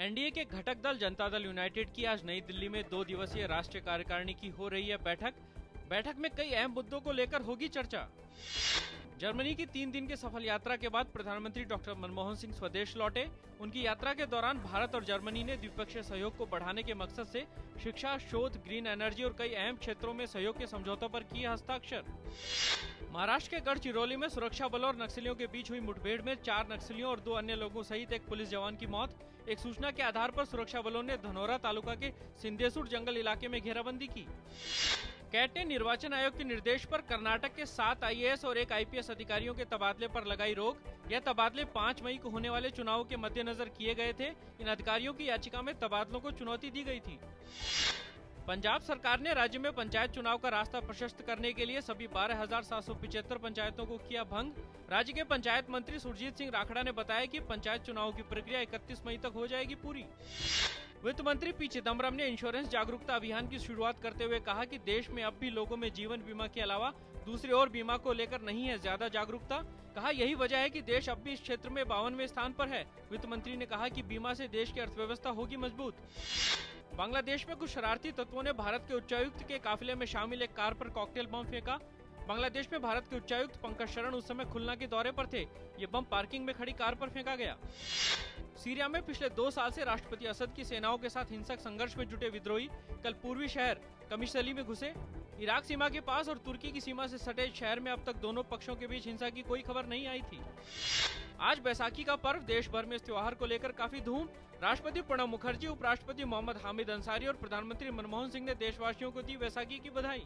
NDA के घटक दल जनता दल यूनाइटेड की आज नई दिल्ली में 2 दिवसीय राष्ट्रीय कार्यकारिणी की हो रही है बैठक में कई अहम मुद्दों को लेकर होगी चर्चा। जर्मनी की 3 दिन की सफल यात्रा के बाद प्रधानमंत्री डॉक्टर मनमोहन सिंह स्वदेश लौटे। उनकी यात्रा के दौरान भारत और जर्मनी ने द्विपक्षीय सहयोग को बढ़ाने के मकसद से शिक्षा, शोध, ग्रीन एनर्जी और कई अहम क्षेत्रों में सहयोग के समझौतों पर किए हस्ताक्षर। महाराष्ट्र के गढ़चिरौली में सुरक्षा बलों और नक्सलियों के बीच हुई मुठभेड़ में 4 नक्सलियों और 2 अन्य लोगों सहित एक पुलिस जवान की मौत। एक सूचना के आधार पर सुरक्षा बलों ने धनोरा तालुका के सिंदेसुर जंगल इलाके में घेराबंदी की। कैट ने निर्वाचन आयोग के निर्देश पर कर्नाटक के 7 आईएएस और 1 आईपीएस अधिकारियों के तबादले पर लगाई रोक। यह तबादले 5 मई को होने वाले चुनावों के मद्देनजर किए गए थे। इन अधिकारियों की याचिका में तबादलों को चुनौती दी गई थी। पंजाब सरकार ने राज्य में पंचायत चुनाव का रास्ता प्रशस्त करने के लिए सभी 12,775 पंचायतों को किया भंग। राज्य के पंचायत मंत्री सुरजीत सिंह राखड़ा ने बताया कि पंचायत चुनाव की प्रक्रिया 31 मई तक हो जाएगी पूरी। वित्त मंत्री पी चिदम्बरम ने इंश्योरेंस जागरूकता अभियान की शुरुआत करते हुए कहा कि देश में अब भी लोगों में जीवन बीमा के अलावा दूसरे और बीमा को लेकर नहीं है ज्यादा जागरूकता। कहा यही वजह है कि देश अब भी इस क्षेत्र में 52वें स्थान पर है। वित्त मंत्री ने कहा कि बीमा से देश की अर्थव्यवस्था होगी मजबूत। बांग्लादेश में कुछ शरारती तत्वों ने भारत के उच्चायुक्त के काफिले में शामिल एक कार पर कॉकटेल बम फेंका। बांग्लादेश में भारत के उच्चायुक्त पंकज शरण उस समय खुलना के दौरे पर थे। ये बम पार्किंग में खड़ी कार पर फेंका गया। सीरिया में पिछले 2 साल से राष्ट्रपति असद की सेनाओं के साथ हिंसक संघर्ष में जुटे विद्रोही कल पूर्वी शहर कमिशली में घुसे। इराक सीमा के पास और तुर्की की सीमा से सटे शहर में अब तक दोनों पक्षों के बीच हिंसा की कोई खबर नहीं आई थी। आज बैसाखी का पर्व, देश भर में इस त्योहार को लेकर काफी धूम। राष्ट्रपति प्रणब मुखर्जी, उपराष्ट्रपति मोहम्मद हामिद अंसारी और प्रधानमंत्री मनमोहन सिंह ने देशवासियों को दी बैसाखी की बधाई।